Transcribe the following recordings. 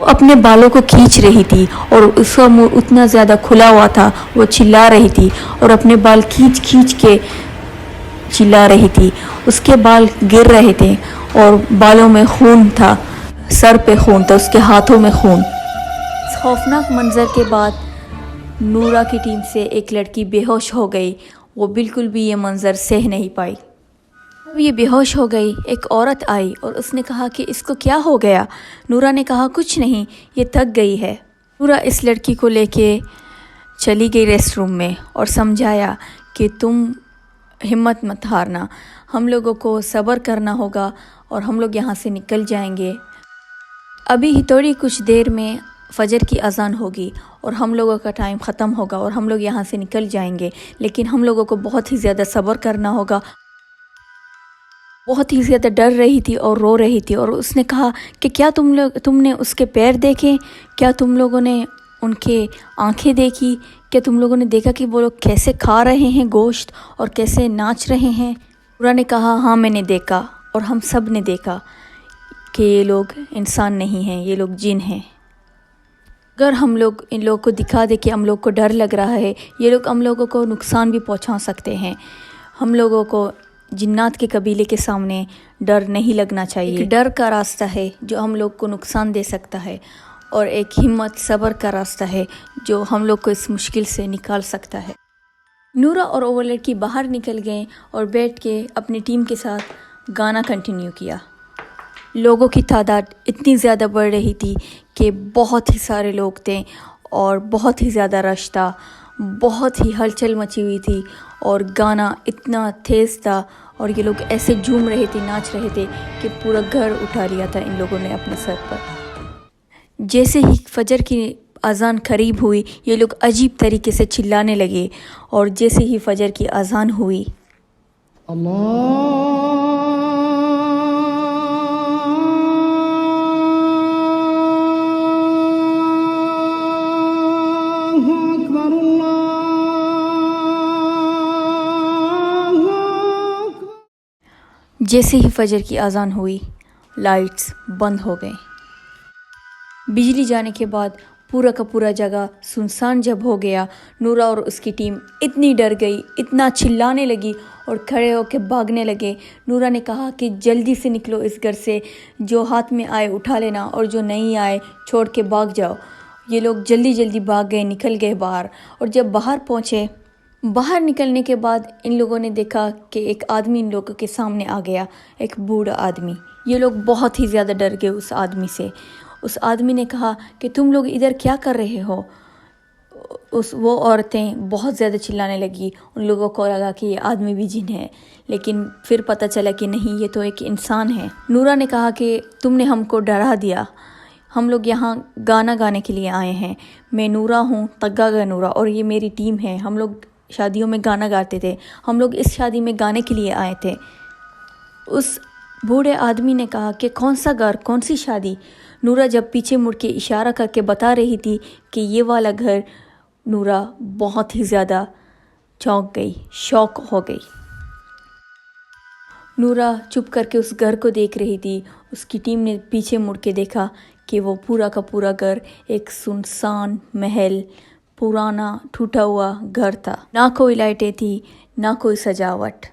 وہ اپنے بالوں کو کھینچ رہی تھی اور اس کا منہ اتنا زیادہ کھلا ہوا تھا، وہ چلا رہی تھی اور اپنے بال کھینچ کھینچ کے چلا رہی تھی. اس کے بال گر رہے تھے اور بالوں میں خون تھا، سر پہ خون تھا، اس کے ہاتھوں میں خون. اس خوفناک منظر کے بعد نورا کی ٹیم سے ایک لڑکی بے ہوش ہو گئی. وہ بالکل بھی یہ منظر سہ نہیں پائی. جب یہ بے ہوش ہو گئی، ایک عورت آئی اور اس نے کہا کہ اس کو کیا ہو گیا؟ نورا نے کہا کچھ نہیں، یہ تھک گئی ہے. نورا اس لڑکی کو لے کے چلی گئی ریسٹ روم میں اور سمجھایا کہ تم ہمت مت ہارنا، ہم لوگوں کو صبر کرنا ہوگا اور ہم لوگ یہاں سے نکل جائیں گے. ابھی ہی تھوڑی کچھ دیر میں فجر کی اذان ہوگی اور ہم لوگوں کا ٹائم ختم ہوگا اور ہم لوگ یہاں سے نکل جائیں گے، لیکن ہم لوگوں کو بہت ہی زیادہ صبر کرنا ہوگا. بہت ہی زیادہ ڈر رہی تھی اور رو رہی تھی اور اس نے کہا کہ کیا تم نے اس کے پیر دیکھے؟ کیا تم لوگوں نے ان کے آنکھیں دیکھی؟ کیا تم لوگوں نے دیکھا کہ وہ لوگ کیسے کھا رہے ہیں گوشت اور کیسے ناچ رہے ہیں؟ نورا نے کہا ہاں میں نے دیکھا اور ہم سب نے دیکھا کہ یہ لوگ انسان نہیں ہیں، یہ لوگ جن ہیں. اگر ہم لوگ ان لوگوں کو دکھا دے کہ ہم لوگ کو ڈر لگ رہا ہے، یہ لوگ ہم لوگوں کو نقصان بھی پہنچا سکتے ہیں. ہم لوگوں کو جنات کے قبیلے کے سامنے ڈر نہیں لگنا چاہیے. ایک ڈر کا راستہ ہے جو ہم لوگ کو نقصان دے سکتا ہے اور ایک ہمت صبر کا راستہ ہے جو ہم لوگ کو اس مشکل سے نکال سکتا ہے. نورا اور وہ لڑکی باہر نکل گئے اور بیٹھ کے اپنی ٹیم کے ساتھ گانا کنٹینیو کیا. لوگوں کی تعداد اتنی زیادہ بڑھ رہی تھی کہ بہت ہی سارے لوگ تھے اور بہت ہی زیادہ رش تھا، بہت ہی ہلچل مچی ہوئی تھی اور گانا اتنا تیز تھا اور یہ لوگ ایسے جھوم رہے تھے، ناچ رہے تھے کہ پورا گھر اٹھا لیا تھا ان لوگوں نے اپنے سر پر. جیسے ہی فجر کی اذان قریب ہوئی، یہ لوگ عجیب طریقے سے چلانے لگے اور جیسے ہی فجر کی اذان ہوئی جیسے ہی فجر کی اذان ہوئی لائٹس بند ہو گئیں. بجلی جانے کے بعد پورا کا پورا جگہ سنسان جب ہو گیا، نورا اور اس کی ٹیم اتنی ڈر گئی، اتنا چلانے لگی اور کھڑے ہو کے بھاگنے لگے. نورا نے کہا کہ جلدی سے نکلو اس گھر سے، جو ہاتھ میں آئے اٹھا لینا اور جو نہیں آئے چھوڑ کے بھاگ جاؤ. یہ لوگ جلدی جلدی بھاگ گئے، نکل گئے باہر. اور جب باہر پہنچے، باہر نکلنے کے بعد ان لوگوں نے دیکھا کہ ایک آدمی ان لوگوں کے سامنے آ گیا، ایک بوڑھا آدمی. یہ لوگ بہت ہی زیادہ ڈر گئے اس آدمی سے. اس آدمی نے کہا کہ تم لوگ ادھر کیا کر رہے ہو؟ وہ عورتیں بہت زیادہ چلانے لگی. ان لوگوں کو لگا کہ یہ آدمی بھی جن ہے، لیکن پھر پتہ چلا کہ نہیں، یہ تو ایک انسان ہے. نورا نے کہا کہ تم نے ہم کو ڈرا دیا، ہم لوگ یہاں گانا گانے کے لیے آئے ہیں. میں نورا ہوں، تگا گا نورا، اور یہ میری ٹیم ہے. ہم لوگ شادیوں میں گانا گاتے تھے، ہم لوگ اس شادی میں گانے کے لیے آئے تھے. اس بوڑھے آدمی نے کہا کہ کون سا گھر، کون سی شادی؟ نورا جب پیچھے مڑ کے اشارہ کر کے بتا رہی تھی کہ یہ والا گھر، نورا بہت ہی زیادہ چونک گئی، شوق ہو گئی. نورا چپ کر کے اس گھر کو دیکھ رہی تھی. اس کی ٹیم نے پیچھے مڑ کے دیکھا کہ وہ پورا کا پورا گھر ایک سنسان محل، پرانا ٹوٹا ہوا گھر تھا. نہ کوئی لائٹیں تھی، نہ کوئی سجاوٹ.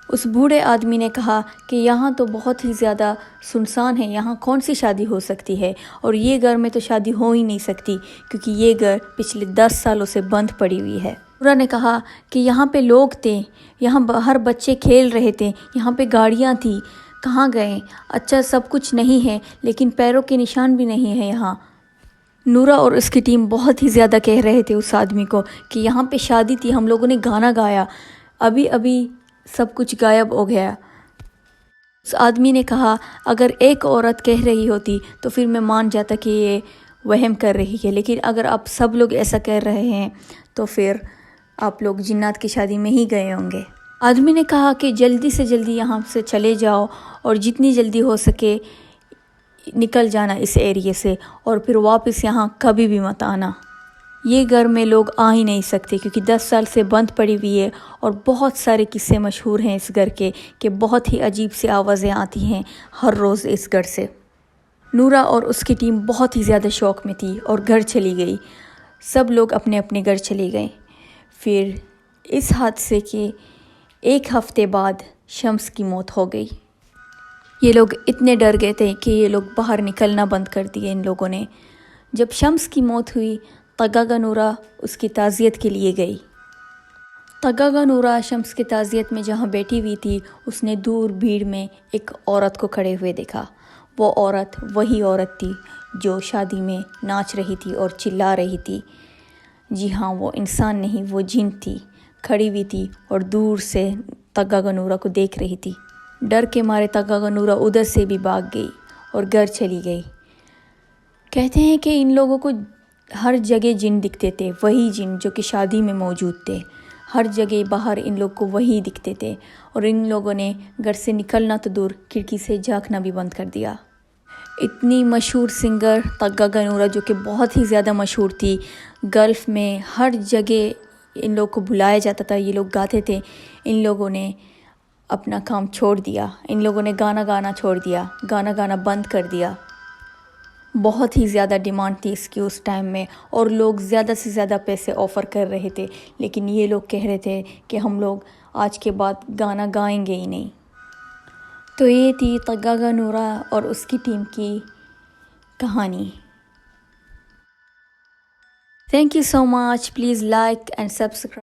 اس بوڑھے آدمی نے کہا کہ یہاں تو بہت ہی زیادہ سنسان ہے، یہاں کون سی شادی ہو سکتی ہے؟ اور یہ گھر میں تو شادی ہو ہی نہیں سکتی کیونکہ یہ گھر پچھلے 10 سالوں سے بند پڑی ہوئی ہے. نورا نے کہا کہ یہاں پہ لوگ تھے، یہاں باہر بچے کھیل رہے تھے، یہاں پہ گاڑیاں تھیں، کہاں گئے؟ اچھا سب کچھ نہیں ہے لیکن پیروں کے نشان بھی نہیں ہے یہاں. نورا اور اس کی ٹیم بہت ہی زیادہ کہہ رہے تھے اس آدمی کو کہ یہاں پہ شادی تھی، ہم لوگوں نے گانا گایا، ابھی سب کچھ غائب ہو گیا. اس آدمی نے کہا اگر ایک عورت کہہ رہی ہوتی تو پھر میں مان جاتا کہ یہ وہم کر رہی ہے، لیکن اگر آپ سب لوگ ایسا کہہ رہے ہیں تو پھر آپ لوگ جنات کی شادی میں ہی گئے ہوں گے. آدمی نے کہا کہ جلدی سے جلدی یہاں سے چلے جاؤ اور جتنی جلدی ہو سکے نکل جانا اس ایریے سے، اور پھر واپس یہاں کبھی بھی مت آنا. یہ گھر میں لوگ آ ہی نہیں سکتے کیونکہ 10 سال سے بند پڑی ہوئی ہے اور بہت سارے قصے مشہور ہیں اس گھر کے کہ بہت ہی عجیب سی آوازیں آتی ہیں ہر روز اس گھر سے. نورا اور اس کی ٹیم بہت ہی زیادہ شوق میں تھی اور گھر چلی گئی. سب لوگ اپنے اپنے گھر چلے گئے. پھر اس حادثے کے 1 ہفتے بعد شمس کی موت ہو گئی. یہ لوگ اتنے ڈر گئے تھے کہ یہ لوگ باہر نکلنا بند کر دیے ان لوگوں نے. جب شمس کی موت ہوئی طغاغا نورا اس کی تعزیت کے لیے گئی. طغاغا نورا شمس کی تعزیت میں جہاں بیٹھی ہوئی تھی اس نے دور بھیڑ میں ایک عورت کو کھڑے ہوئے دیکھا. وہ عورت وہی عورت تھی جو شادی میں ناچ رہی تھی اور چلا رہی تھی. جی ہاں، وہ انسان نہیں، وہ جن تھی. کھڑی ہوئی تھی اور دور سے طغاغا نورا کو دیکھ رہی تھی. ڈر کے مارے طغاغا نورا ادھر سے بھی بھاگ گئی اور گھر چلی گئی. کہتے ہیں کہ ان لوگوں کو ہر جگہ جن دکھتے تھے، وہی جن جو کہ شادی میں موجود تھے. ہر جگہ باہر ان لوگ کو وہی دکھتے تھے اور ان لوگوں نے گھر سے نکلنا تو دور، کھڑکی سے جھانکنا بھی بند کر دیا. اتنی مشہور سنگر طغاغا نورا جو کہ بہت ہی زیادہ مشہور تھی، گلف میں ہر جگہ ان لوگ کو بلایا جاتا تھا، یہ لوگ گاتے تھے. ان لوگوں نے اپنا کام چھوڑ دیا. ان لوگوں نے گانا گانا چھوڑ دیا، گانا گانا بند کر دیا. بہت ہی زیادہ ڈیمانڈ تھی اس کی اس ٹائم میں اور لوگ زیادہ سے زیادہ پیسے آفر کر رہے تھے، لیکن یہ لوگ کہہ رہے تھے کہ ہم لوگ آج کے بعد گانا گائیں گے ہی نہیں. تو یہ تھی طغاغا نورا اور اس کی ٹیم کی کہانی. Thank you so much. Please like and subscribe.